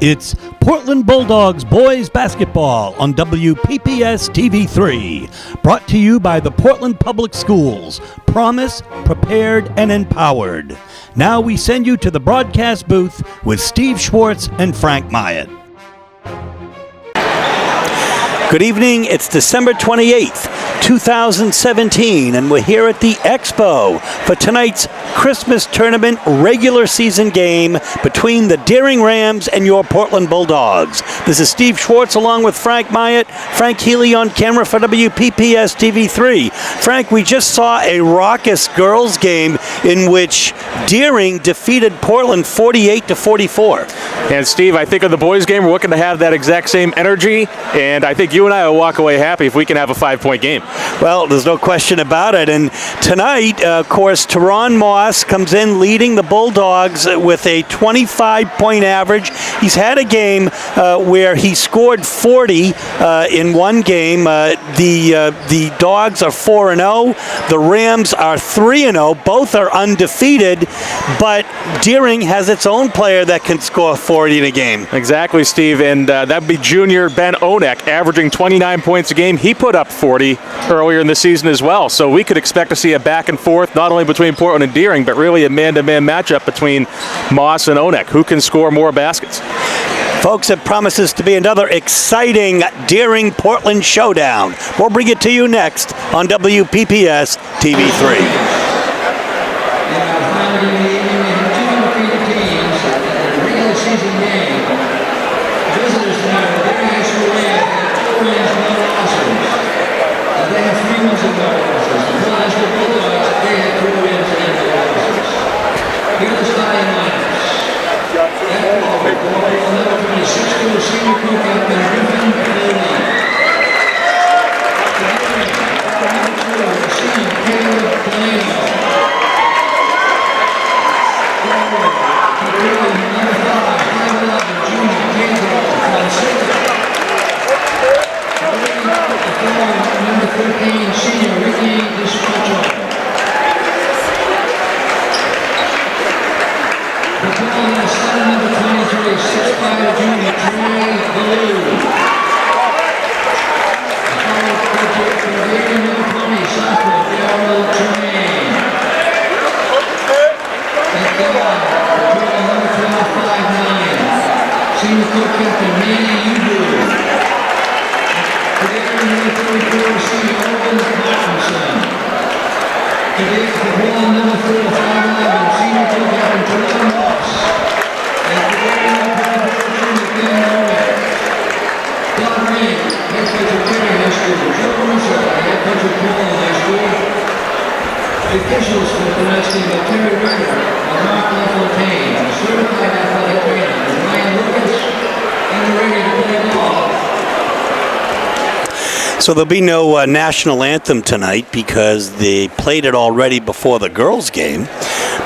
It's Portland Bulldogs boys basketball on WPPS TV3. Brought to you by the Portland Public Schools. Promise, prepared, and empowered. Now we send you to the broadcast booth with Steve Schwartz and Frank Myatt. Good evening. It's December 28th, 2017, and we're here at the Expo for tonight's Christmas tournament regular season game between the Deering Rams and your Portland Bulldogs. This is Steve Schwartz along with Frank Myatt. Frank Healy on camera for WPPS TV3. Frank, we just saw a raucous girls game in which Deering defeated Portland 48-44. And Steve, I think of the boys game, we're looking to have that exact same energy, and I think you and I will walk away happy if we can have a 5-point game. Well, there's no question about it. And tonight, of course, Teron Moss comes in leading the Bulldogs with a 25-point average. He's had a game where he scored 40 in one game. The Dogs are 4-0. The Rams are 3-0. Both are undefeated, but Deering has its own player that can score 40 in a game. Exactly, Steve, and that'd be junior Ben Onek, averaging 29 points a game. He put up 40 earlier in the season as well, so we could expect to see a back and forth, not only between Portland and Deering, but really a man-to-man matchup between Moss and Onek. Who can score more baskets? Folks, it promises to be another exciting Deering-Portland showdown. We'll bring it to you next on WPPS TV3. So there'll be no national anthem tonight because they played it already before the girls' game.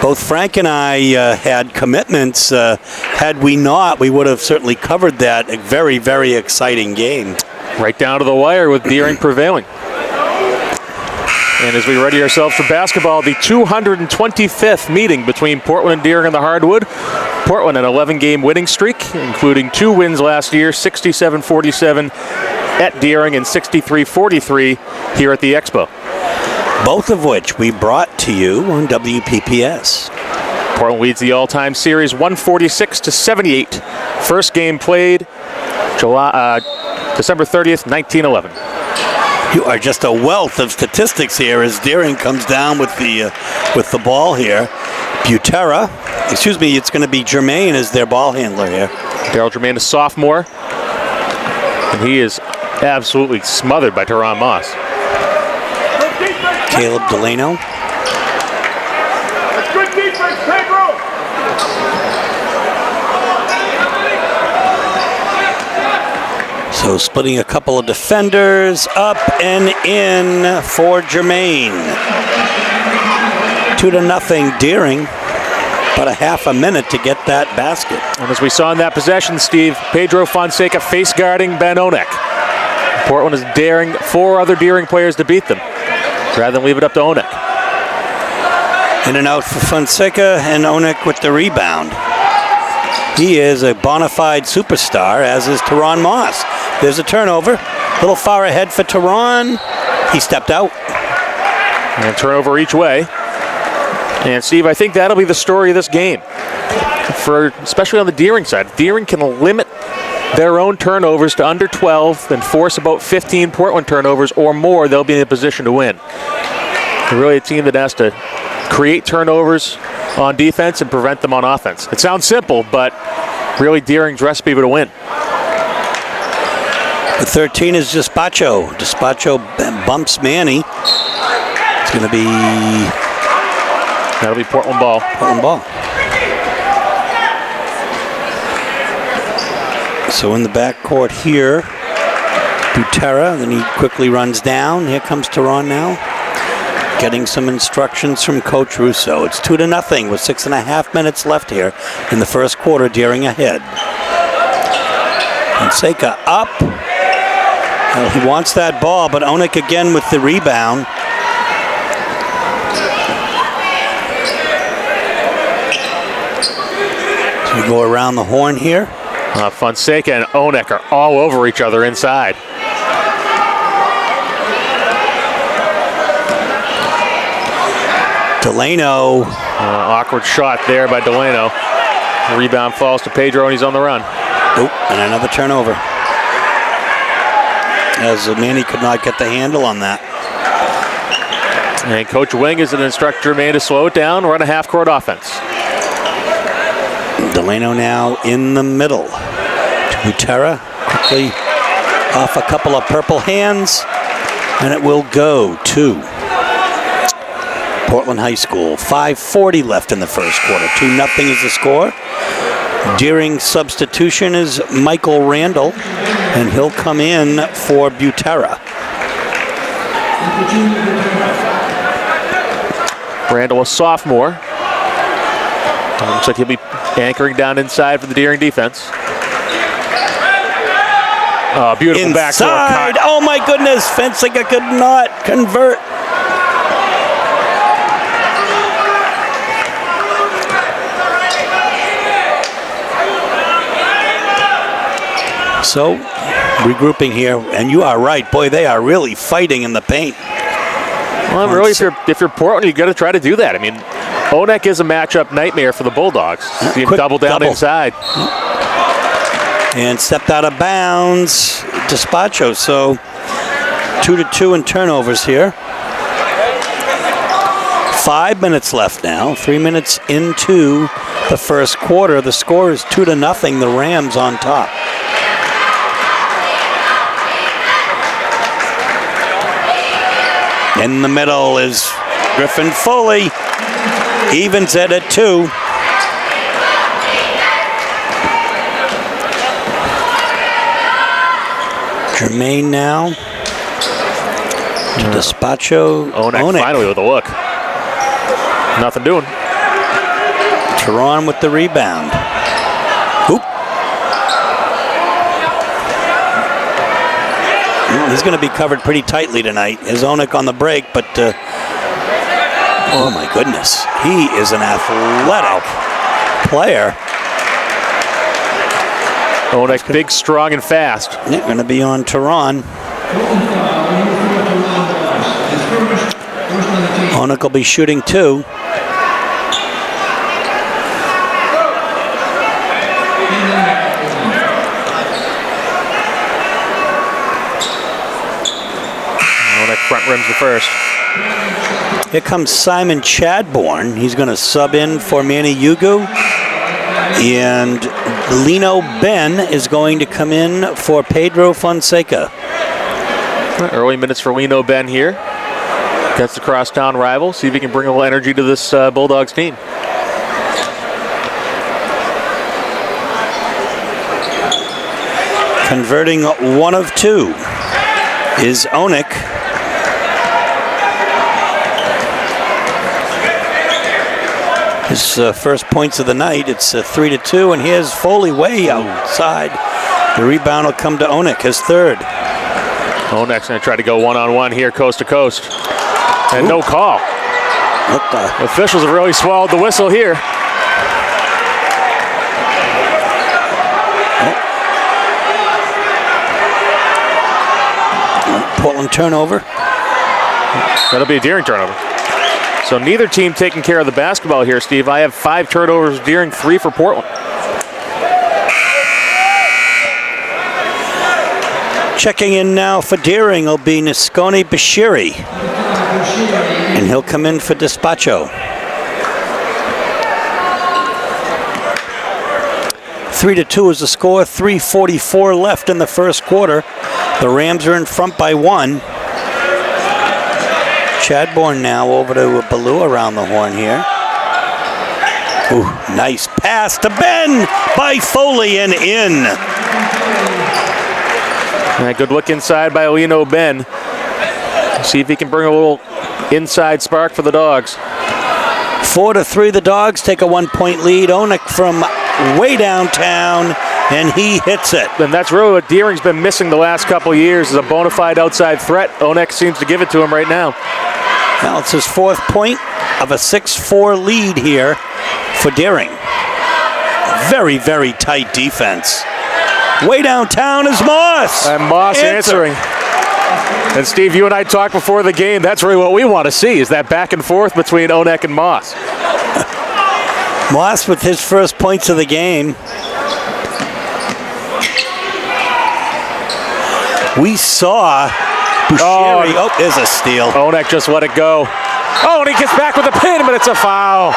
Both Frank and I had commitments. Had we not, we would have certainly covered that. A very, very exciting game. Right down to the wire with Deering prevailing. And as we ready ourselves for basketball, the 225th meeting between Portland and Deering on the hardwood. Portland an 11-game winning streak, including 2 wins last year, 67-47 at Deering and 63-43 here at the Expo. Both of which we brought to you on WPPS. Portland leads the all-time series 146-78. First game played December 30th, 1911. You are just a wealth of statistics here as Deering comes down with the ball here. It's going to be Germain as their ball handler here. Daryl Germain, a sophomore, and he is absolutely smothered by Teron Moss. Caleb Delano. Good defense, Pedro. So splitting a couple of defenders, up and in for Germain. 2-0 Deering. About a half a minute to get that basket. And as we saw in that possession, Steve, Pedro Fonseca face guarding Ben Onek. Portland is daring 4 other Deering players to beat them, rather than leave it up to Onek. In and out for Fonseca, and Onek with the rebound. He is a bona fide superstar, as is Teron Moss. There's a turnover. A little far ahead for Teron. He stepped out. And turnover each way. And Steve, I think that'll be the story of this game, especially on the Deering side. If Deering can limit their own turnovers to under 12 and force about 15 Portland turnovers or more, they'll be in a position to win. They're really a team that has to create turnovers on defense and prevent them on offense. It sounds simple, but really Deering's recipe to win. The 13 is Despacho. Despacho bumps Manny. It's going to be... That'll be Portland ball. Portland ball. So in the backcourt here, Butera, then he quickly runs down. Here comes Teron now, getting some instructions from Coach Russo. It's 2-0 with 6.5 minutes left here in the first quarter. Deering ahead. Fonseca up. Well, he wants that ball, but Onek again with the rebound. So we go around the horn here. Fonseca and Onek are all over each other inside. Delano. Awkward shot there by Delano. Rebound falls to Pedro and he's on the run. Oop, and another turnover. As Manny could not get the handle on that. And Coach Wing is an instructor made to slow it down, run a half-court offense. Delano now in the middle. To Butera, quickly off a couple of purple hands, and it will go to Portland High School. 5:40 left in the first quarter. 2-0 is the score. Deering substitution is Michael Randall, and he'll come in for Butera. Randall, a sophomore. Looks like he'll be anchoring down inside for the Deering defense. Beautiful inside. Backdoor cut. Oh my goodness, Fonseca could not convert. So, regrouping here, and you are right. Boy, they are really fighting in the paint. Well, really, if you're Portland, you got to try to do that. I mean, Onek is a matchup nightmare for the Bulldogs. You can double down inside. And stepped out of bounds, Despacho. So 2-2 in turnovers here. 5 minutes left now. 3 minutes into the first quarter. The score is 2-0. The Rams on top. In the middle is Griffin Foley. Evens it at 2. Jermaine now to Despacho. Onek finally with a look. Nothing doing. Teron with the rebound. Oop. Well, he's going to be covered pretty tightly tonight. Is Onek on the break, but oh my goodness, he is an athletic player. Onek big, strong, and fast. Yeah, going to be on Teron. Onek will be shooting 2. Onek front rims the first. Here comes Simon Chadbourne. He's going to sub in for Manny Yugu. And Lino Ben is going to come in for Pedro Fonseca. Early minutes for Lino Ben here. Gets the crosstown rival. See if he can bring a little energy to this Bulldogs team. Converting 1 of 2 is Onek. His first points of the night. It's 3-2, and here's Foley way outside. The rebound will come to Onek, his third. Onek's going to try to go one-on-one here, coast to coast. And no call. What the? Officials have really swallowed the whistle here. Portland turnover. That'll be a Deering turnover. So neither team taking care of the basketball here, Steve. I have 5 turnovers, Deering 3 for Portland. Checking in now for Deering will be Niscone Bashiri. And he'll come in for Despacho. 3-2 is the score. 3:44 left in the first quarter. The Rams are in front by 1. Chadbourne now over to Ballou around the horn here. Ooh, nice pass to Ben by Foley and in. And a good look inside by Lino Ben. See if he can bring a little inside spark for the Dogs. 4-3, the Dogs take a 1-point lead. Onek from way downtown, and he hits it. And that's really what Deering's been missing the last couple of years, is a bona fide outside threat. Onek seems to give it to him right now. Well, it's his 4th point of a 6-4 lead here for Deering. Very, very tight defense. Way downtown is Moss. And Moss answering. And Steve, you and I talked before the game. That's really what we want to see, is that back and forth between Onek and Moss. Moss with his first points of the game. We saw Boucheri. Oh, there's a steal. Onek just let it go. Oh, and he gets back with a pin, but it's a foul.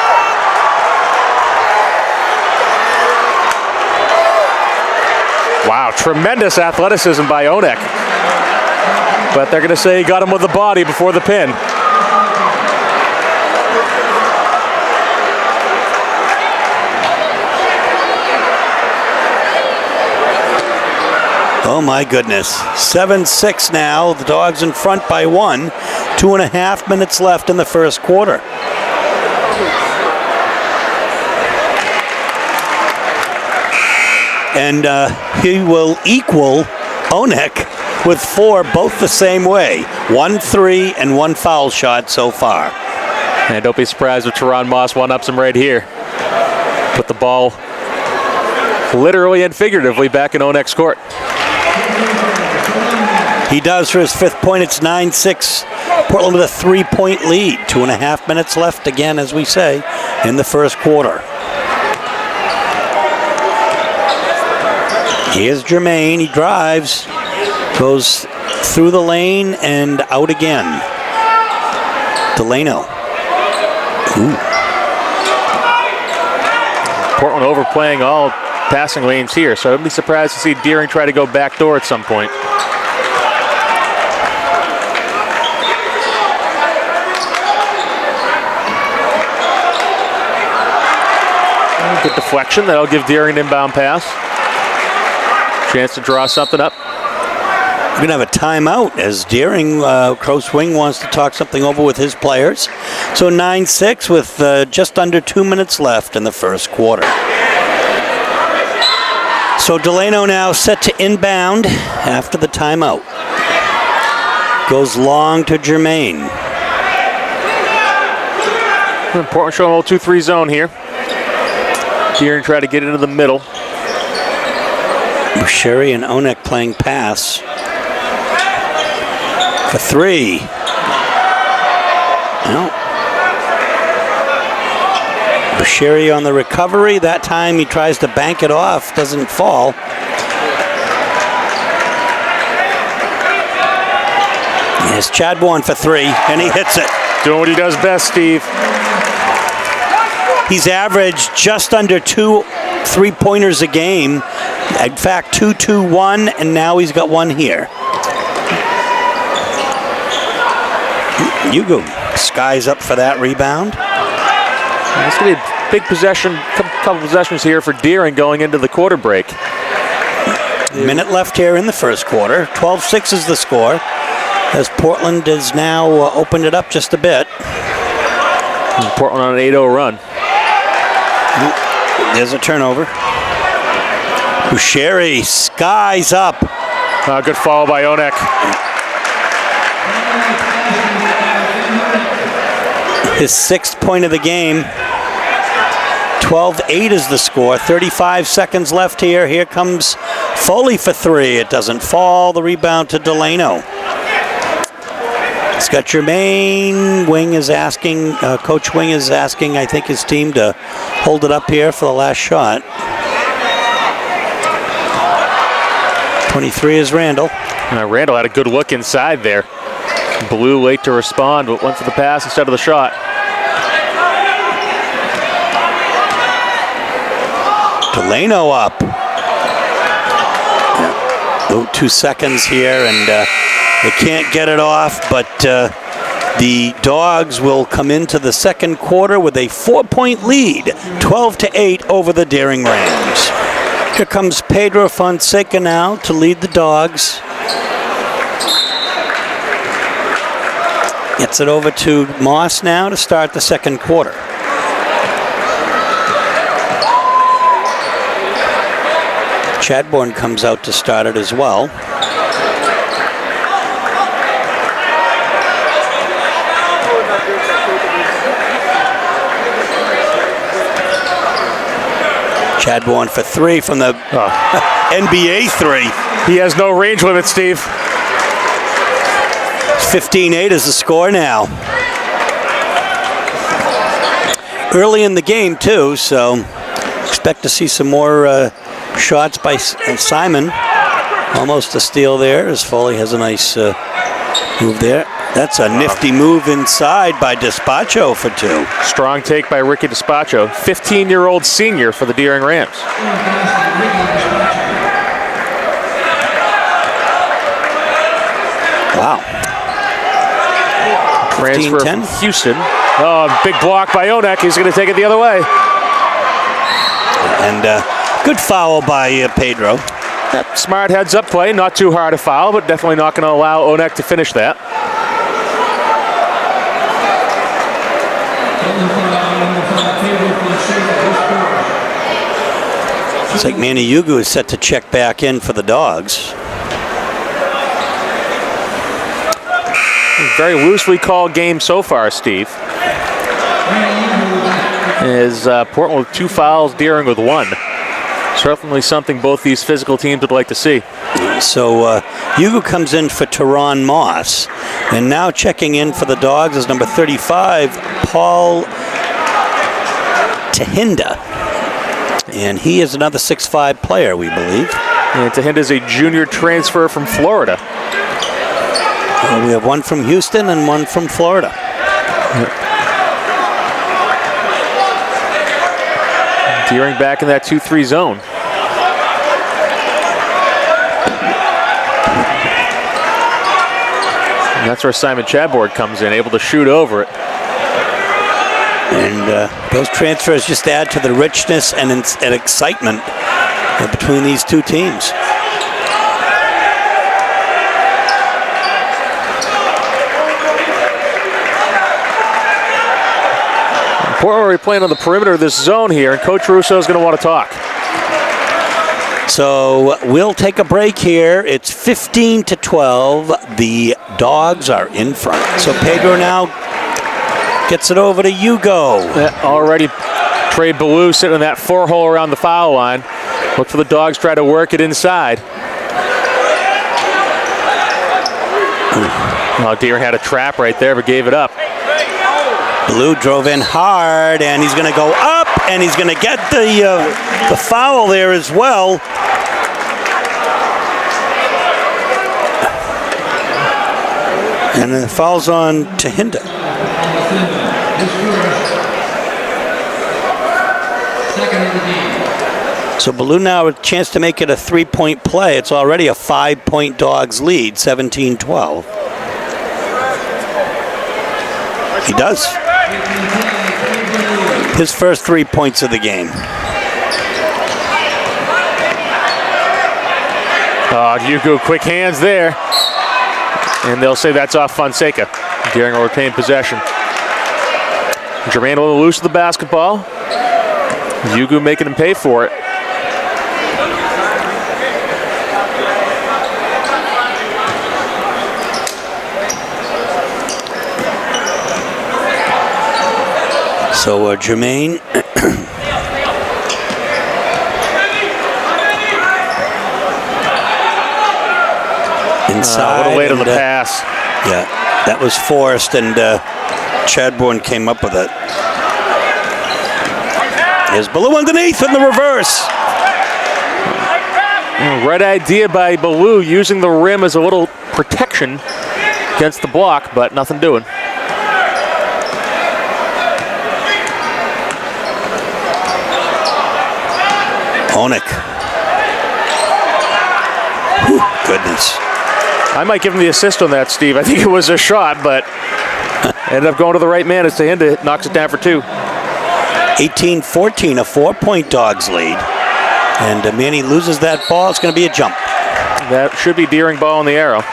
Wow, tremendous athleticism by Onek. But they're going to say he got him with the body before the pin. Oh my goodness. 7-6 now. The Dogs in front by 1. 2.5 minutes left in the first quarter. And he will equal Onek with 4, both the same way. 1 3 and 1 foul shot so far. And don't be surprised if Teron Moss one-ups him right here. Put the ball literally and figuratively back in Onek's court. He does for his 5th point. It's 9-6. Portland with a 3-point lead. 2.5 minutes left again, as we say, in the first quarter. Here's Jermaine. He drives. Goes through the lane and out again. Delano. Ooh. Portland overplaying all passing lanes here, so I wouldn't be surprised to see Deering try to go backdoor at some point. Good deflection. That'll give Deering an inbound pass. Chance to draw something up. We're going to have a timeout as Deering, Crow Swing, wants to talk something over with his players. So 9-6 with just under 2 minutes left in the first quarter. So Delano now set to inbound after the timeout. Goes long to Jermaine. Portland showing a little 2-3 zone here. Deering try to get into the middle. Boucheri and Onek playing pass. For 3. No. Boucheri on the recovery. That time he tries to bank it off. Doesn't fall. Here's Chadbourne for 3, and he hits it. Doing what he does best, Steve. He's averaged just under 2 3-pointers a game. In fact, 2-2-1, and now he's got 1 here. Hugo skies up for that rebound. It's going to be a big possession, couple possessions here for Deering going into the quarter break. Minute left here in the first quarter. 12-6 is the score, as Portland has now opened it up just a bit. And Portland on an 8-0 run. There's a turnover. Boucheri skies up. Good foul by Onek. His 6th point of the game. 12-8 is the score. 35 seconds left here. Here comes Foley for 3. It doesn't fall. The rebound to Delano. Scott Germain, Wing is asking, Coach Wing is asking, I think, his team to hold it up here for the last shot. 23 is Randall. Randall had a good look inside there. Blue late to respond, but went for the pass instead of the shot. Delano up. Oh, 2 seconds here, and they can't get it off, but the Dogs will come into the second quarter with a 4-point lead, 12-8 over the Deering Rams. Here comes Pedro Fonseca now to lead the Dogs. Gets it over to Moss now to start the second quarter. Chadbourne comes out to start it as well. Chadbourne for 3 from the NBA 3. He has no range limit, Steve. 15-8 is the score now. Early in the game, too, so expect to see some more shots by Simon. Almost a steal there as Foley has a nice move there. That's a nifty move inside by Despacho for 2. Strong take by Ricky Despacho, 15-year-old senior for the Deering Rams. Wow. Transfer from Houston. Oh, big block by Onek. He's going to take it the other way. And good foul by Pedro. Yep, smart heads-up play. Not too hard to foul, but definitely not going to allow Onek to finish that. Looks like Manny Yugu is set to check back in for the Dogs. Very loosely called game so far, Steve. Is Portland with 2 fouls, Deering with 1. Certainly something both these physical teams would like to see. So Yugu comes in for Teron Moss. And now checking in for the Dogs is number 35, Paul Tahinda. And he is another 6'5" player, we believe. And Tahinda is a junior transfer from Florida. We have one from Houston and one from Florida. Deering back in that 2-3 zone. And that's where Simon Chadbourne comes in, able to shoot over it. And those transfers just add to the richness and excitement between these two teams. Portland will be playing on the perimeter of this zone here, and Coach Russo is going to want to talk. So we'll take a break here. It's 15-12. The Dogs are in front. So Pedro now gets it over to Hugo. Already Trey Ballou sitting in that 4-hole around the foul line. Look for the Dogs, try to work it inside. Oh, Deering had a trap right there, but gave it up. Ballou drove in hard, and he's going to go up, and he's going to get the foul there as well. And the foul's on Tahinda. So Ballou now with a chance to make it a 3-point play. It's already a 5-point Dogs lead, 17-12. He does. His first 3 points of the game. Hugo, quick hands there. And they'll say that's off Fonseca. Deering will retain possession. Jermaine will loose the basketball. Hugo making him pay for it. So Jermaine inside. What a weight on the pass. Yeah. That was forced, and Chadbourne came up with it. Here's Ballou underneath in the reverse. Right idea by Ballou, using the rim as a little protection against the block, but nothing doing. Onek. Whew, goodness. I might give him the assist on that, Steve. I think it was a shot, but ended up going to the right man. It's to him that knocks it down for 2. 18-14, a 4-point Dogs lead. And Manny loses that ball. It's going to be a jump. That should be Deering ball in the arrow.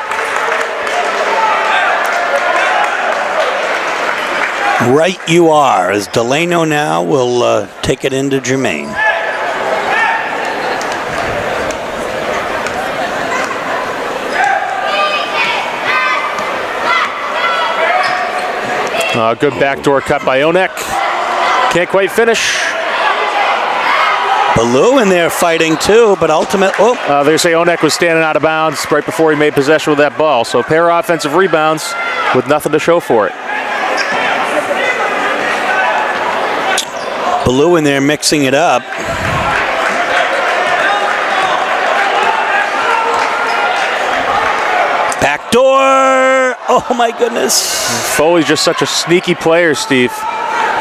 Right you are, as Delano now will take it into Jermaine. Good backdoor cut by Onek. Can't quite finish. Ballou in there fighting too, but ultimately, They say Onek was standing out of bounds right before he made possession with that ball. So a pair of offensive rebounds with nothing to show for it. Ballou in there mixing it up. Backdoor! Oh my goodness. Foley's just such a sneaky player, Steve.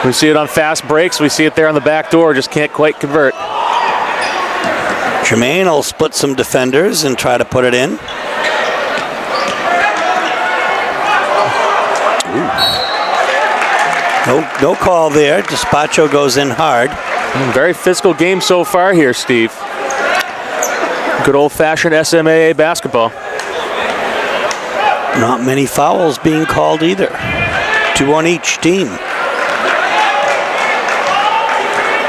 We see it on fast breaks. We see it there on the back door. Just can't quite convert. Jermaine will split some defenders and try to put it in. No call there. Despacho goes in hard. Very physical game so far here, Steve. Good old-fashioned SMAA basketball. Not many fouls being called either. 2 on each team.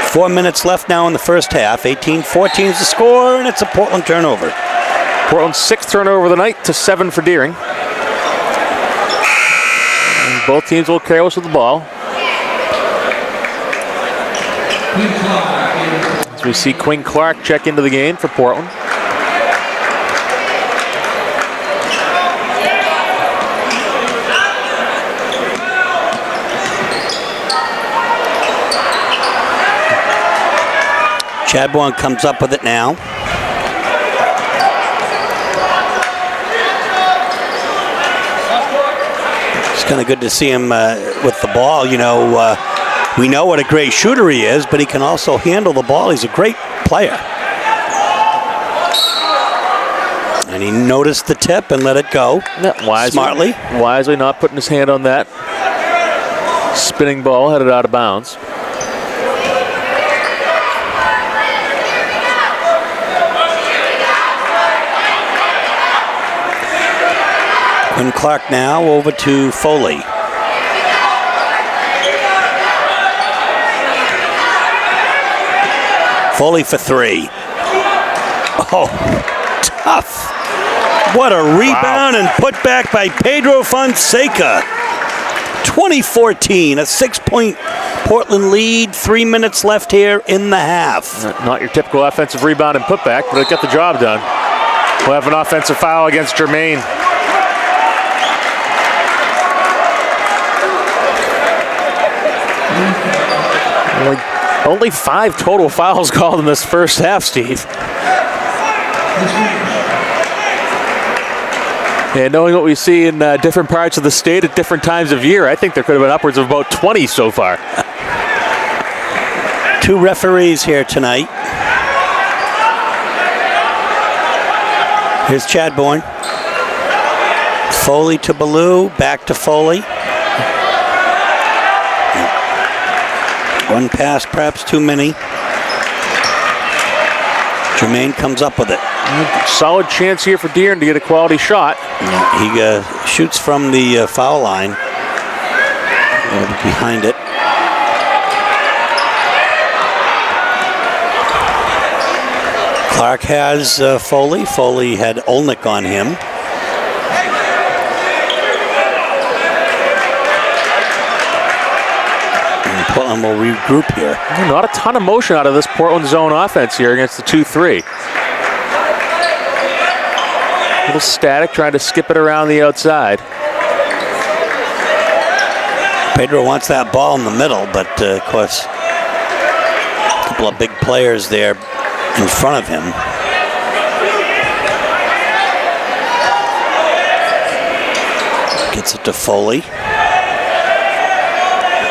4 minutes left now in the first half. 18-14 is the score, and it's a Portland turnover. Portland's 6th turnover of the night to 7 for Deering. And both teams will careless with the ball. As we see Quinn Clark check into the game for Portland. Chadbourne comes up with it now. It's kind of good to see him with the ball. You know, we know what a great shooter he is, but he can also handle the ball. He's a great player. And he noticed the tip and let it go smartly. Wisely not putting his hand on that. Spinning ball headed out of bounds. Quinn Clark now over to Foley. Foley for 3. Oh, tough. What a rebound and put back by Pedro Fonseca. 2014, a 6-point Portland lead. 3 minutes left here in the half. Not your typical offensive rebound and putback, but it got the job done. We'll have an offensive foul against Jermaine. Only 5 total fouls called in this first half, Steve. And knowing what we see in different parts of the state at different times of year, I think there could have been upwards of about 20 so far. 2 referees here tonight. Here's Chadbourne. Foley to Ballou, back to Foley. One pass, perhaps too many. Jermaine comes up with it. Solid chance here for Deering to get a quality shot. He shoots from the foul line. Behind it. Clark has Foley. Foley had Olnick on him. Portland will regroup here. Not a ton of motion out of this Portland zone offense here against the 2-3. A little static, trying to skip it around the outside. Pedro wants that ball in the middle, but of course, a couple of big players there in front of him. Gets it to Foley.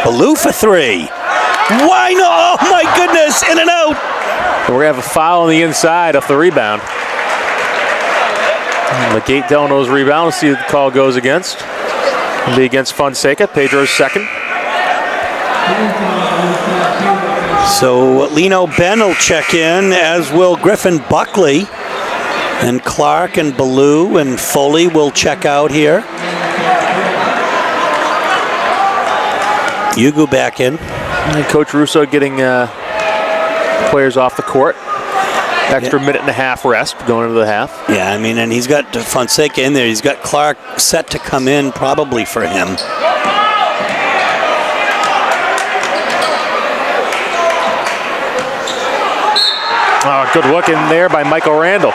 Ballou for three. Why not? Oh my goodness, in and out. We're going to have a foul on the inside off the rebound. McGate Delano's rebound. Let's see who the call goes against. It'll be against Fonseca, Pedro's second. So Lino Ben will check in, as will Griffin Buckley. And Clark and Ballou and Foley will check out here. Hugo back in. And Coach Russo getting players off the court. Extra minute and a half rest going into the half. Yeah, I mean, and he's got Fonseca in there. He's got Clark set to come in probably for him. Oh, good look in there by Michael Randall.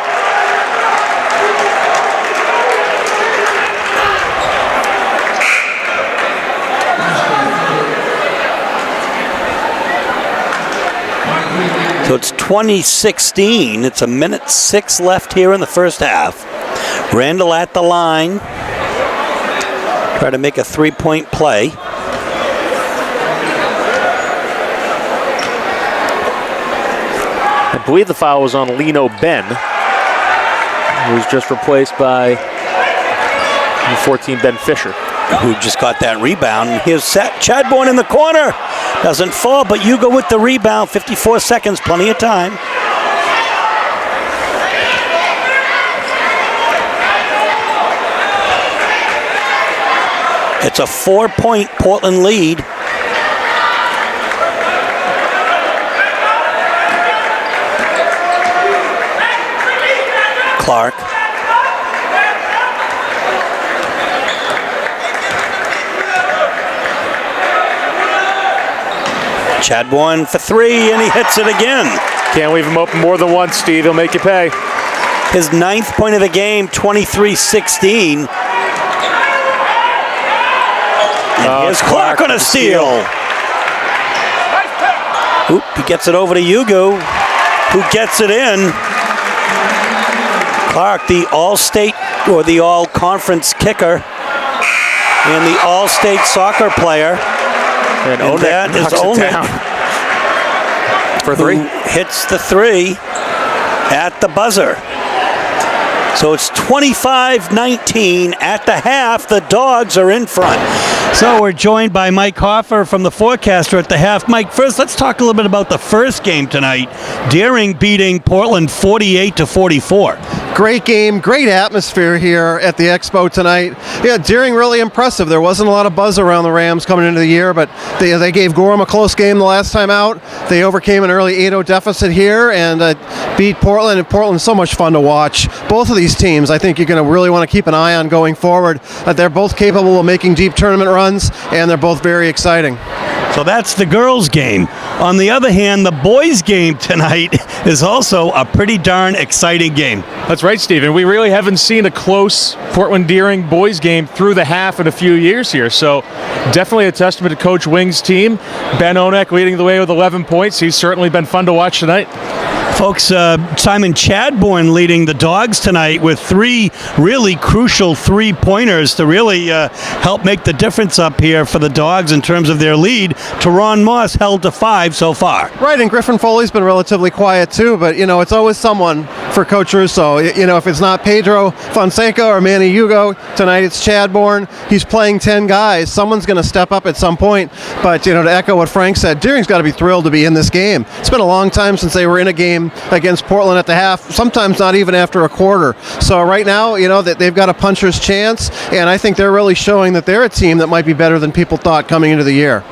So it's 2016. It's 1:06 left here in the first half. Randall at the line. Try to make a three-point play. I believe the foul was on Lino Ben, who was just replaced by 14 Ben Fisher, who just got that rebound. Here's Chadbourne in the corner. Doesn't fall, but Hugo with the rebound. 54 seconds, plenty of time. It's a 4-point Portland lead. Clark. Chadbourne for three, and he hits it again. Can't leave him open more than once, Steve. He'll make you pay. His 9th point of the game, 23-16. And here's Clark on a steal. Oop, he gets it over to Hugo, who gets it in. Clark, the all-state or the all-conference kicker, and the all-state soccer player. And that is down for three. Who hits the three at the buzzer. So it's 25-19 at the half. The Dogs are in front. So we're joined by Mike Hoffer from the Forecaster at the half. Mike, first let's talk a little bit about the first game tonight. Deering beating Portland 48-44. Great game, great atmosphere here at the Expo tonight. Yeah, Deering really impressive. There wasn't a lot of buzz around the Rams coming into the year, but they gave Gorham a close game the last time out. They overcame an early 8-0 deficit here and beat Portland, and Portland's so much fun to watch. Both of these teams, I think you're going to really want to keep an eye on going forward. They're both capable of making deep tournament runs, and they're both very exciting. So that's the girls' game. On the other hand, the boys' game tonight is also a pretty darn exciting game. That's right, Stephen. We really haven't seen a close Portland-Deering boys game through the half in a few years here. So definitely a testament to Coach Wing's team. Ben Onek leading the way with 11 points. He's certainly been fun to watch tonight. Folks, Simon Chadbourne leading the Dogs tonight with 3 really crucial three-pointers to really help make the difference up here for the Dogs in terms of their lead. Teron Moss held to 5 so far. Right, and Griffin Foley's been relatively quiet too, but, it's always someone for Coach Russo. If it's not Pedro Fonseca or Manny Hugo, tonight it's Chadbourne. He's playing 10 guys. Someone's going to step up at some point, but, to echo what Frank said, Deering's got to be thrilled to be in this game. It's been a long time since they were in a game against Portland at the half, sometimes not even after a quarter. So right now, that they've got a puncher's chance, and I think they're really showing that they're a team that might be better than people thought coming into the year.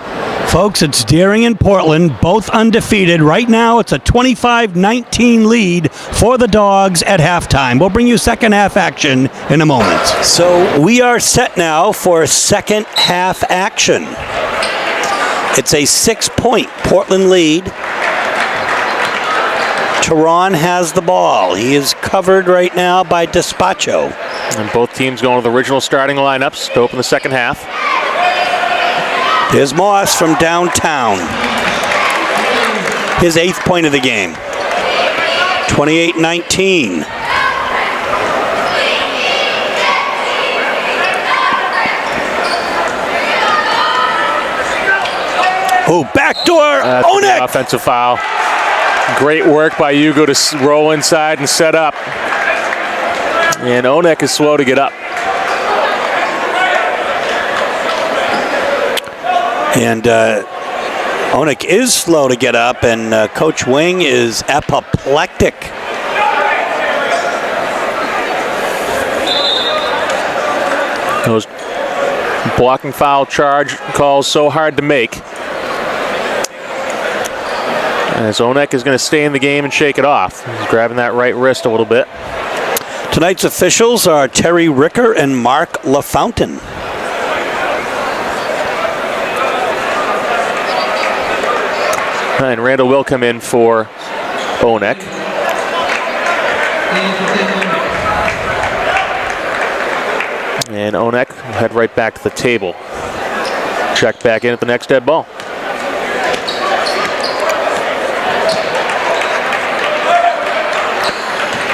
Folks, it's Deering and Portland, both undefeated. Right now, it's a 25-19 lead for the Dogs at halftime. We'll bring you second half action in a moment. So we are set now for second half action. It's a 6-point Portland lead. Teron has the ball. He is covered right now by Despacho. And both teams going with original starting lineups to open the second half. Here's Moss from downtown. His 8th point of the game. 28-19. Oh, backdoor, Onek! Offensive foul. Great work by Hugo to roll inside and set up. And Onek is slow to get up. And Onek is slow to get up, and Coach Wing is apoplectic. Those blocking foul charge calls so hard to make. As Onek is going to stay in the game and shake it off. He's grabbing that right wrist a little bit. Tonight's officials are Terry Ricker and Mark LaFountain. And Randall will come in for Onek. And Onek will head right back to the table. Check back in at the next dead ball.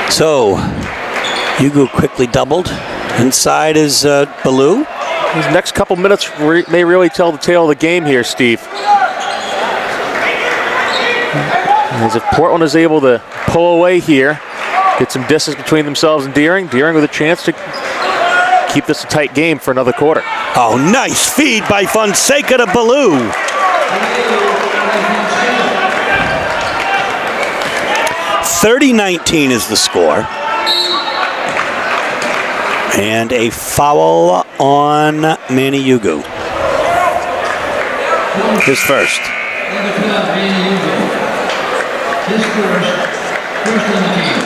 So, Hugo quickly doubled. Inside is Ballou. These next couple minutes may really tell the tale of the game here, Steve. As if Portland is able to pull away here, get some distance between themselves and Deering. Deering with a chance to keep this a tight game for another quarter. Oh, nice feed by Fonseca to Ballou. 30-19 is the score. And a foul on Manny Hugo. His first. His first on the team.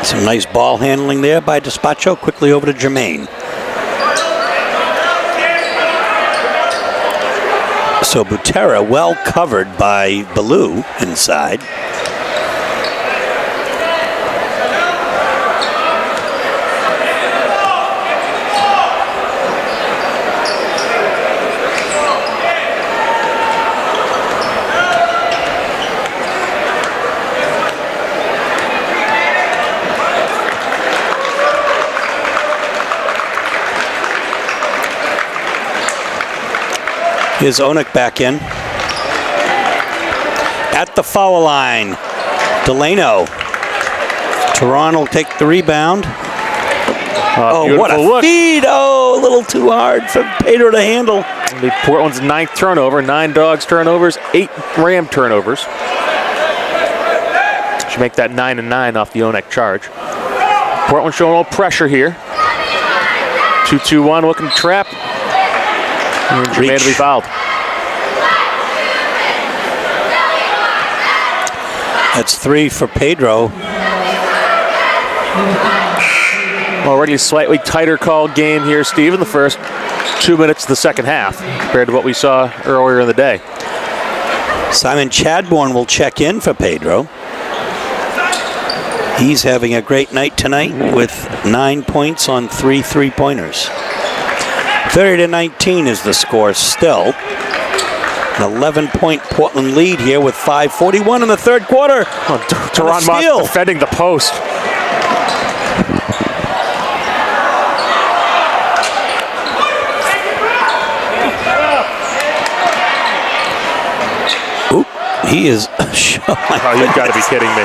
Some nice ball handling there by Despacho. Quickly over to Jermaine. So Butera well covered by Ballou inside. Here's Onek back in. At the foul line, Delano. Toronto will take the rebound. Oh, what a look. Feed! Oh, a little too hard for Pedro to handle. Portland's 9th turnover, 9 Dogs turnovers, 8 Ram turnovers. Should make that 9 and 9 off the Onek charge. Portland showing a little pressure here. 2-2-1 looking to trap. And Jermaine to be fouled. That's 3 for Pedro. Already a slightly tighter called game here, Steve, in the first 2 minutes of the second half compared to what we saw earlier in the day. Simon Chadbourne will check in for Pedro. He's having a great night tonight with 9 points on 3 three-pointers. 30-19 is the score still. An 11-point Portland lead here with 5:41 in the third quarter. Oh, Teron Moss defending the post. Oop, he is. Oh, you've got to be kidding me.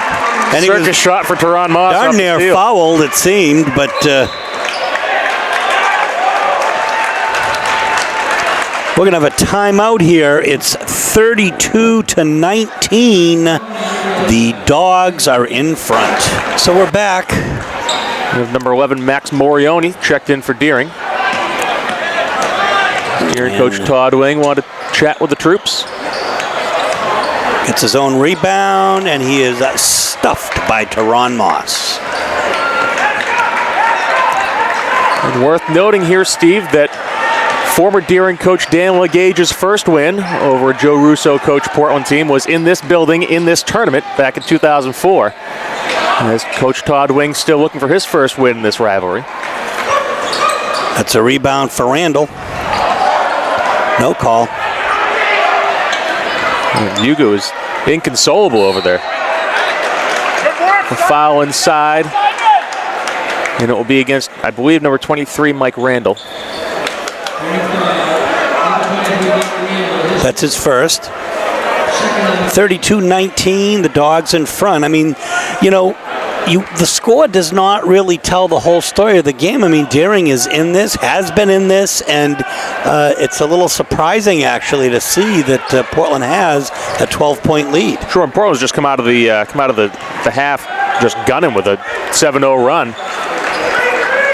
And Circus shot for Teron Moss. Darn near fouled, it seemed, but. We're going to have a timeout here. It's 32-19. The Dogs are in front. So we're back. We have number 11, Max Morioni, checked in for Deering. Deering coach Todd Wing wanted to chat with the troops. Gets his own rebound, and he is stuffed by Teron Moss. And worth noting here, Steve, that Former Deering coach Dan LeGage's first win over a Joe Russo coach Portland team was in this building in this tournament back in 2004. As Coach Todd Wing still looking for his first win in this rivalry. That's a rebound for Randall. No call. And Hugo is inconsolable over there. A foul inside. And it will be against, I believe, number 23, Mike Randall. That's his first. 32-19, the Dogs in front. I mean, you know, the score does not really tell the whole story of the game. I mean, Deering is in this, has been in this, and it's a little surprising actually to see that Portland has a 12-point lead. Sure, and Portland's just come out of the half just gunning with a 7-0 run.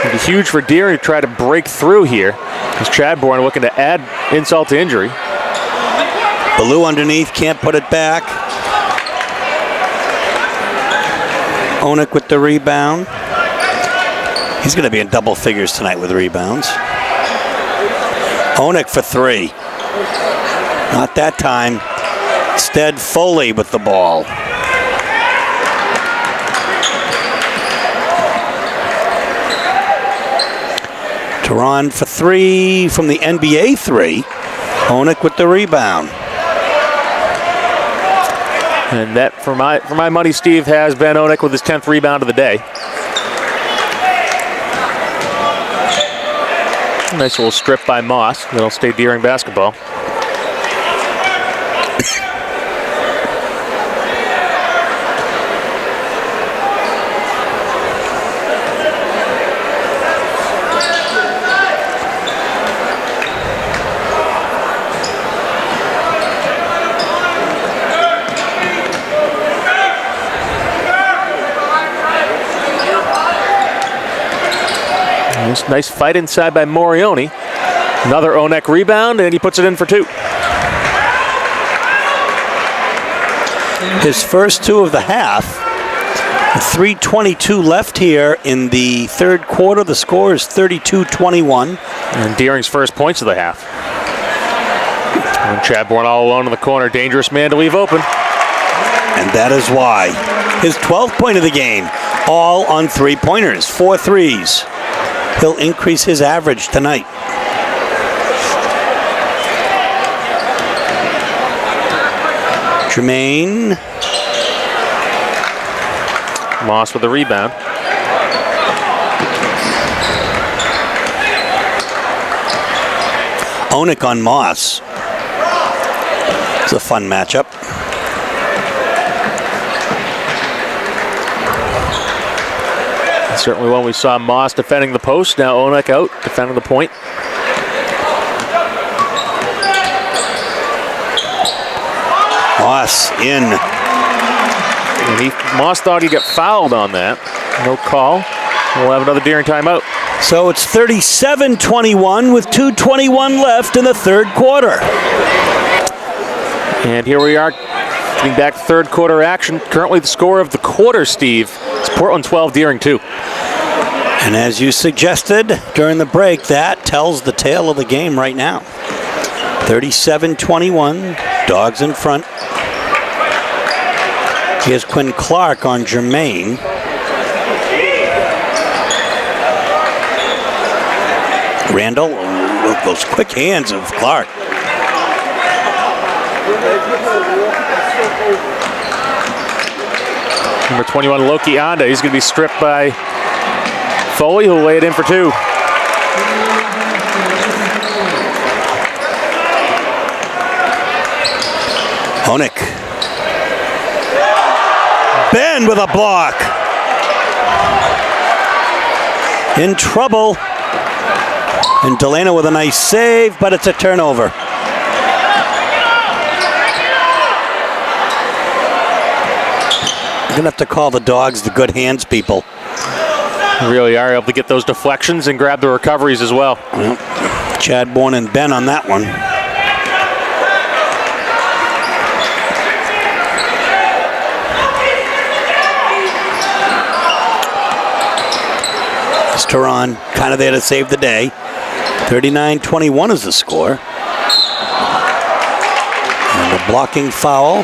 It'd be huge for Deering to try to break through here. As Chadbourne looking to add insult to injury. Ballou underneath, can't put it back. Onik with the rebound. He's going to be in double figures tonight with rebounds. Onik for three. Not that time. Instead, Foley with the ball. Tehran for three from the NBA three. Onik with the rebound. And that, for my money, Steve, has Ben Onik with his 10th rebound of the day. Nice little strip by Moss. That'll stay Deering basketball. Nice fight inside by Morioni. Another Onik rebound, and he puts it in for two. His first two of the half. 3:22 left here in the third quarter. The score is 32-21. And Deering's first points of the half. And Chadbourne all alone in the corner. Dangerous man to leave open. And that is why. His 12th point of the game. All on three-pointers. 4 threes. He'll increase his average tonight. Jermaine. Moss with the rebound. Onik on Moss. It's a fun matchup. Certainly one we saw Moss defending the post. Now Onik out defending the point. Moss in. And Moss thought he got fouled on that. No call. We'll have another Deering timeout. So it's 37-21 with 2:21 left in the third quarter. And here we are getting back to third quarter action. Currently the score of the quarter, Steve, is Portland 12, Deering 2. And as you suggested during the break, that tells the tale of the game right now. 37-21, Dogs in front. Here's Quinn Clark on Jermaine. Randall, those quick hands of Clark. Number 21, Loki Anda. He's going to be stripped by Foley, who'll lay it in for two. Onik. Ben with a block. In trouble. And Delano with a nice save, but it's a turnover. You're going to have to call the Dogs the good hands people. Really are able to get those deflections and grab the recoveries as well. Well, Chadbourne and Ben on that one. Tehran kind of there to save the day. 39-21 is the score. And a blocking foul.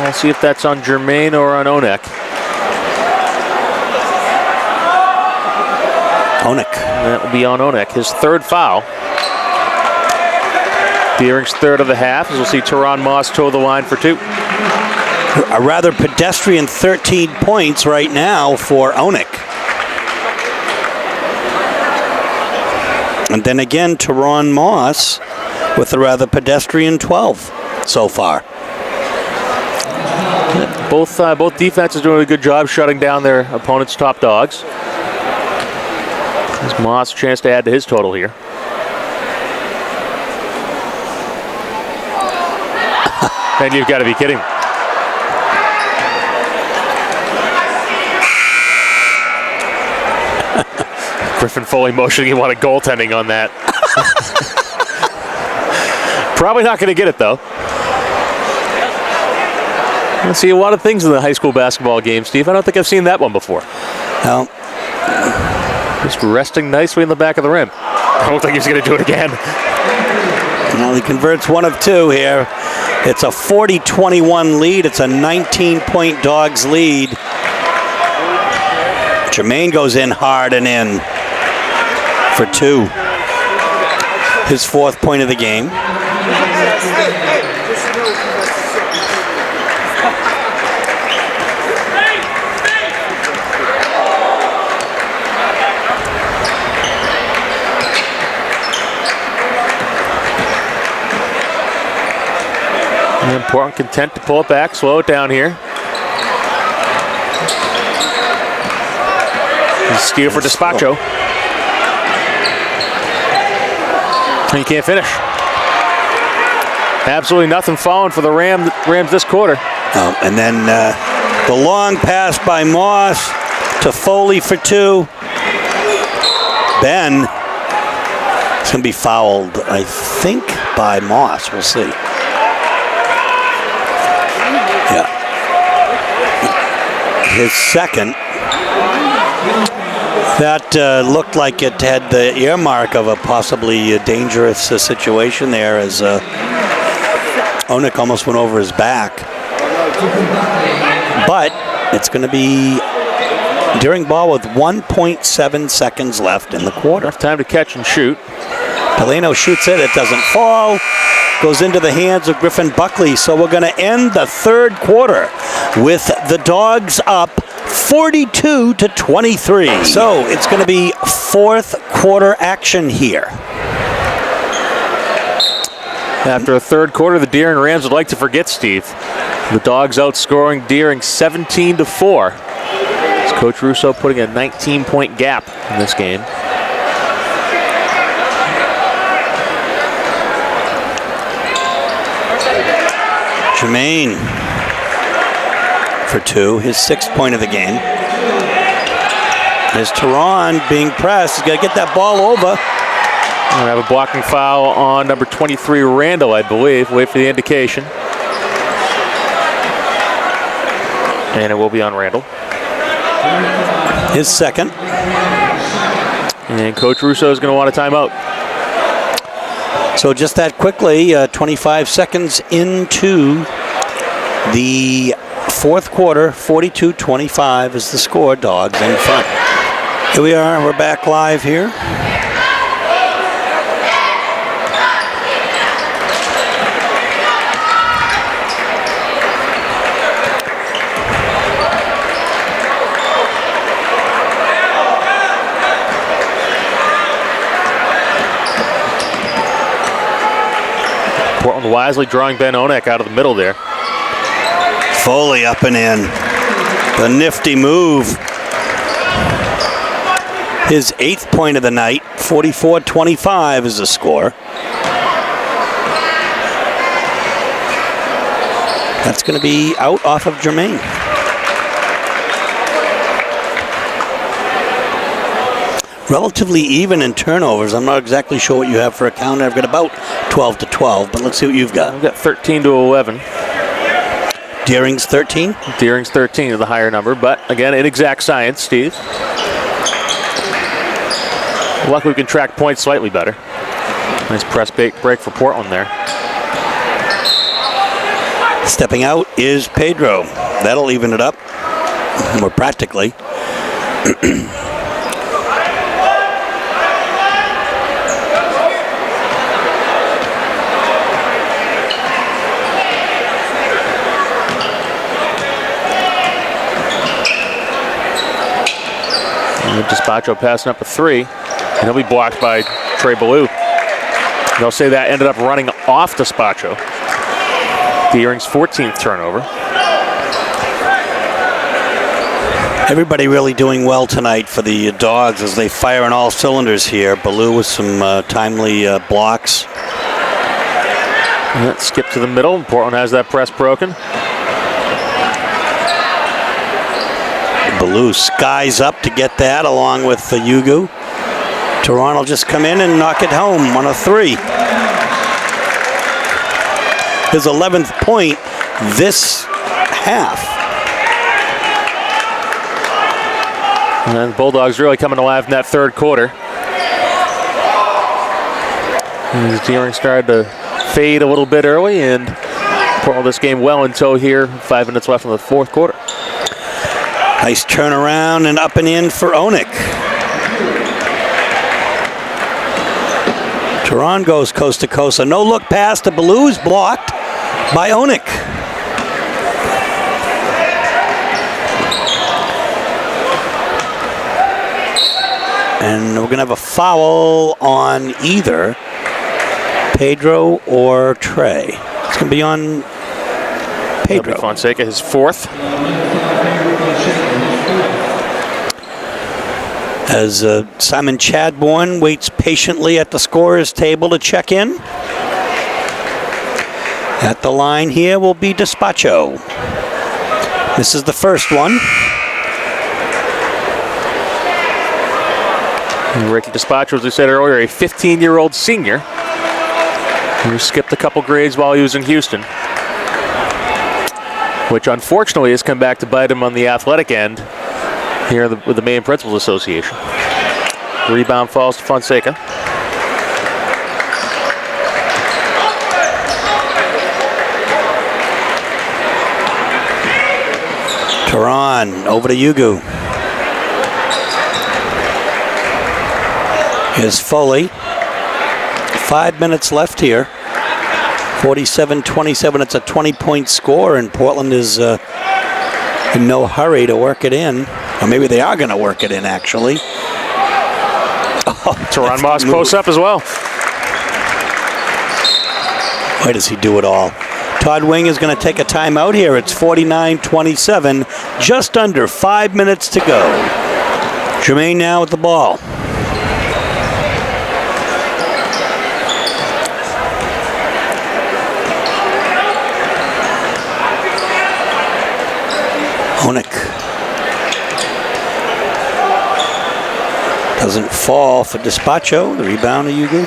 We'll see if that's on Jermaine or on Onek. Onek. That will be on Onek, his third foul. Deering's third of the half, as we'll see Teron Moss toe the line for 2. A rather pedestrian 13 points right now for Onek. And then again, Teron Moss with a rather pedestrian 12 so far. Both defenses doing a good job shutting down their opponent's top dogs. Gives Moss a chance to add to his total here. And you've got to be kidding. Griffin Foley motioning he wanted goaltending on that. Probably not going to get it, though. I see a lot of things in the high school basketball game, Steve. I don't think I've seen that one before. No. Just resting nicely in the back of the rim. I don't think he's going to do it again. Well, he converts 1 of 2 here. It's a 40-21 lead. It's a 19-point Dogs lead. Jermaine goes in hard and in for 2. His 4th point of the game. Important, content to pull it back, slow it down here. Steal for Despacho. He can't finish. Absolutely nothing falling for the Rams this quarter. And then the long pass by Moss to Foley for 2. Ben is going to be fouled, I think, by Moss. We'll see. Yeah. His second. That looked like it had the earmark of a possibly dangerous situation there, as Onek almost went over his back. But it's going to be Deering ball with 1.7 seconds left in the quarter. Enough time to catch and shoot. Delano shoots it. It doesn't fall. Goes into the hands of Griffin Buckley. So we're going to end the third quarter with the Dogs up 42-23. So it's going to be fourth quarter action here. After a third quarter, the Deering Rams would like to forget, Steve. The Dogs outscoring Deering 17-4. It's Coach Russo putting a 19-point gap in this game. Jermaine for 2, his 6th point of the game. There's Teron being pressed. He's got to get that ball over. We have a blocking foul on number 23, Randall, I believe. Wait for the indication. And it will be on Randall. His second. And Coach Russo is going to want a timeout. So just that quickly, 25 seconds into the fourth quarter, 42-25 is the score. Dogs in front. Here we are. We're back live here. Portland wisely drawing Ben Onek out of the middle there. Foley up and in. The nifty move. His 8th point of the night, 44-25 is the score. That's going to be out off of Jermaine. Relatively even in turnovers. I'm not exactly sure what you have for a count. I've got about 12-12, but let's see what you've got. We've got 13-11. Deering's 13? Deering's 13 is the higher number, but again, inexact science, Steve. Luckily, we can track points slightly better. Nice press break for Portland there. Stepping out is Pedro. That'll even it up. More practically. Despacho passing up a 3, and he'll be blocked by Trey Ballou. They'll say that ended up running off Despacho. Deering's 14th turnover. Everybody really doing well tonight for the Dogs as they fire on all cylinders here. Ballou with some timely blocks. Let's skip to the middle. Portland has that press broken. Ballou skies up to get that along with Yugu. Toronto will just come in and knock it home on a 3. His 11th point this half. And the Bulldogs really coming alive in that third quarter. As Deering started to fade a little bit early, and Portland this game well until here. 5 minutes left in the fourth quarter. Nice turnaround and up and in for Onik. Turan goes coast to coast. A no-look pass to Ballou's blocked by Onik. And we're going to have a foul on either Pedro or Trey. It's going to be on Pedro. Fonseca, his 4th. As Simon Chadbourne waits patiently at the scorer's table to check in. At the line here will be Despacho. This is the first one. And Ricky Despacho, as we said earlier, a 15-year-old senior who skipped a couple grades while he was in Houston, which unfortunately has come back to bite him on the athletic end here with the Maine Principals Association. Rebound falls to Fonseca. Turan over to Yugu. Here's Foley. 5 minutes left here. 47-27. It's a 20-point score, and Portland is in no hurry to work it in. Or maybe they are going to work it in, actually. Oh, Teron Moss close up as well. Why does he do it all? Todd Wing is going to take a timeout here. It's 49-27. Just under 5 minutes to go. Jermaine now with the ball. Onik doesn't fall for Despacho. The rebound to Yugu.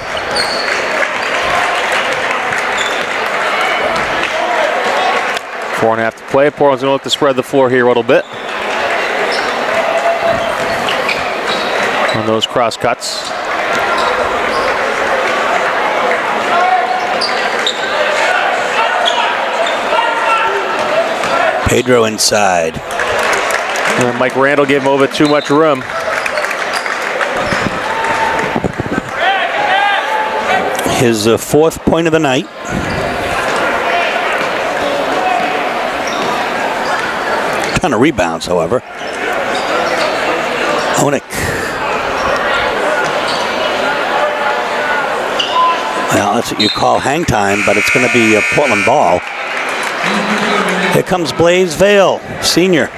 Four and a half to play. Portland's going to look to spread the floor here a little bit on those cross cuts. Pedro inside. And Mike Randall gave him a little bit too much room. His 4th point of the night. Ton of rebounds, however. Onik. Well, that's what you call hang time, but it's going to be a Portland ball. Here comes Blaze Vale, senior,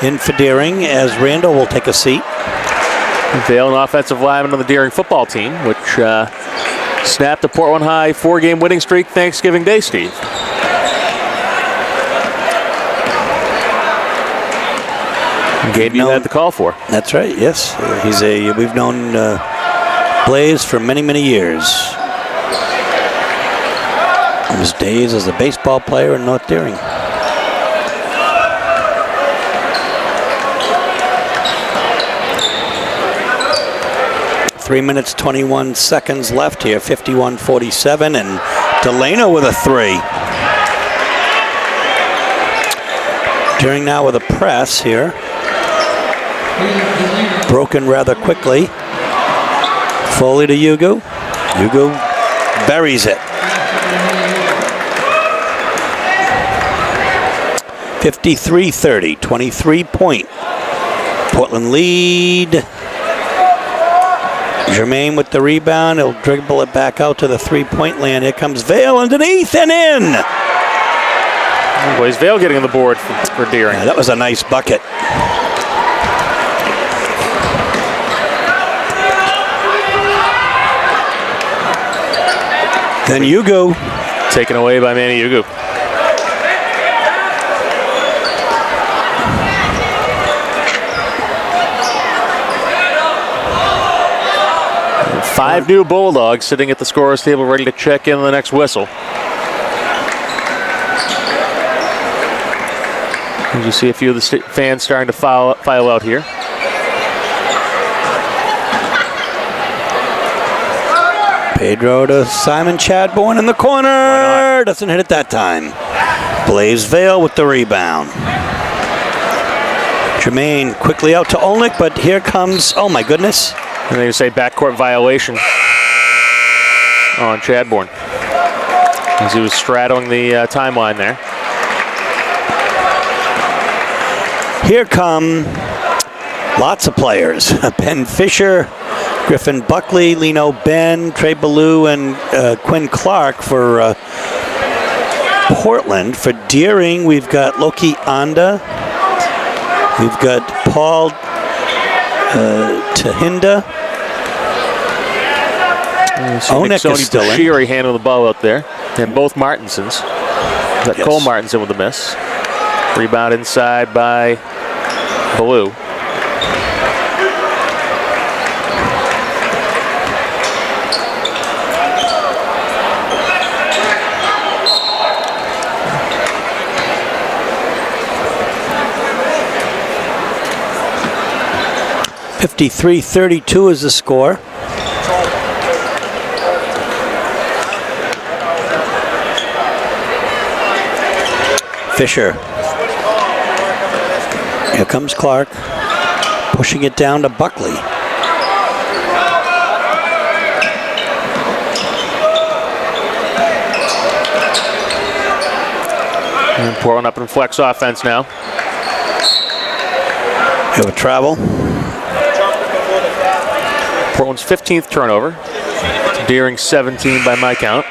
in for Deering, as Randall will take a seat. Vale, an offensive lineman on the Deering football team, which snapped a Portland High 4-game winning streak Thanksgiving Day, Steve. Game you had the call for. That's right, yes. We've known Blaze for many, many years. His days as a baseball player in North Deering. 3 minutes, 21 seconds left here, 51-47, and Delano with a three. Deering now with a press here. Broken rather quickly. Foley to Hugo. Hugo buries it. 53-30, 23-point. Portland lead. Germain with the rebound. He'll dribble it back out to the three-point land. Here comes Vail underneath and in. Boys, Vail getting on the board for Deering. Yeah, that was a nice bucket. Then Hugo. Taken away by Manny Hugo. Five new Bulldogs sitting at the scorer's table ready to check in on the next whistle. As you see a few of the fans starting to file out here. Pedro to Simon Chadbourne in the corner. Doesn't hit it that time. Blaze Vail with the rebound. Jermaine quickly out to Olnick, but here comes, oh my goodness. And they say backcourt violation on Chadbourne as he was straddling the timeline there. Here come lots of players. Ben Fisher, Griffin Buckley, Lino Ben, Trey Ballou, and Quinn Clark for Portland. For Deering, we've got Loki Anda. We've got Paul Tahinda. Onek is still in. Bashiri handled the ball out there. And both Martinsons. Got Yes. Cole Martinson with a miss. Rebound inside by Ballou. .53-32 is the score. Fisher. Here comes Clark, pushing it down to Buckley. And Portland up in flex offense now. Have a travel. Portland's 15th turnover. Deering 17 by my count.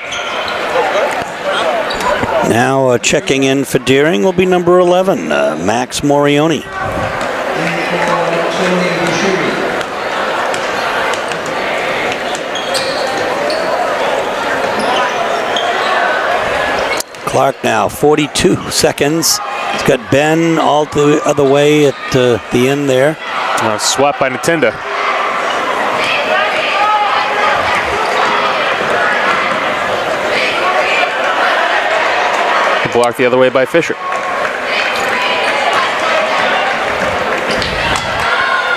Now checking in for Deering will be number 11, Max Morioni. Clark now, 42 seconds. He's got Ben all the other way at the end there. Swap by Ntinda. Blocked the other way by Fisher.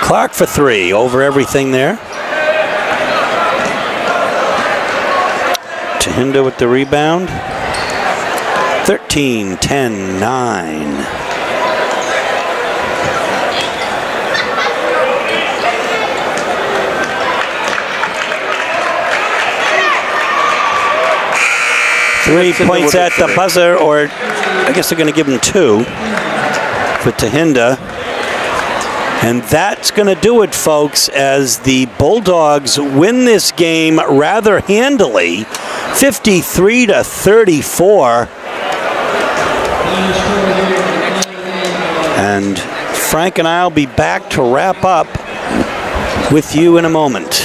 Clark for three, over everything there. Tahinda with the rebound. 13, 10, 9. Three points at the buzzer, or I guess they're going to give him two for Tahinda. And that's going to do it, folks, as the Bulldogs win this game rather handily, 53-34. And Frank and I will be back to wrap up with you in a moment.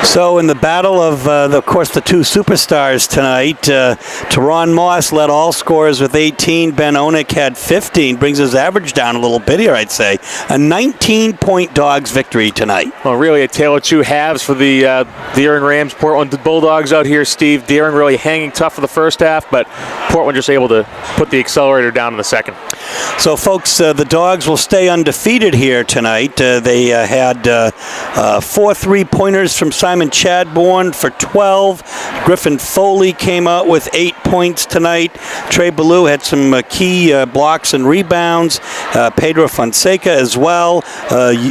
So in the battle of course, the two superstars tonight, Teron Moss led all scorers with 18. Ben Onek had 15, brings his average down a little bit here, I'd say. A 19-point Dogs victory tonight. Well, really a tale of two halves for the Deering Rams. Portland Bulldogs out here, Steve. Deering really hanging tough for the first half, but Portland just able to put the accelerator down in the second. So, folks, the Dogs will stay undefeated here tonight. They had 4 3-pointers from Simon Chadbourne for 12. Griffin Foley came out with 8 points tonight. Trey Ballou had some key blocks and rebounds. Pedro Fonseca as well.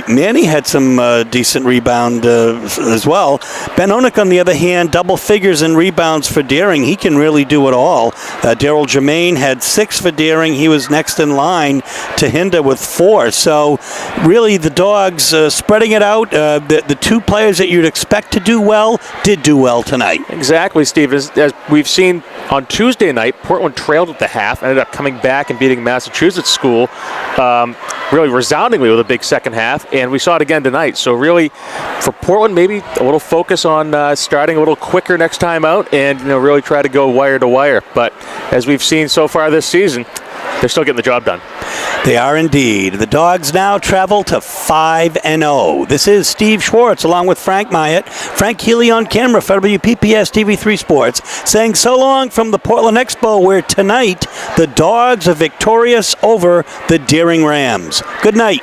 Manny had some decent rebound as well. Ben Onek, on the other hand, double figures in rebounds for Deering. He can really do it all. Daryl Germain had 6 for Deering. He was next in line to Hinder with 4. So really the Dogs spreading it out. The two players that you'd expect to do well did do well tonight. Exactly, Steve. As we've seen on Tuesday night, Portland trailed at the half, ended up coming back and beating Massachusetts School really resoundingly with a big second half, and we saw it again tonight. So really, for Portland, maybe a little focus on starting a little quicker next time out and really try to go wire to wire. But as we've seen so far this season, they're still getting the job done. They are indeed. The Dogs now travel to 5-0. This is Steve Schwartz along with Frank Myatt, Frank Healy on camera for WPPS TV3 Sports, saying so long from the Portland Expo, where tonight the Dogs are victorious over the Deering Rams. Good night.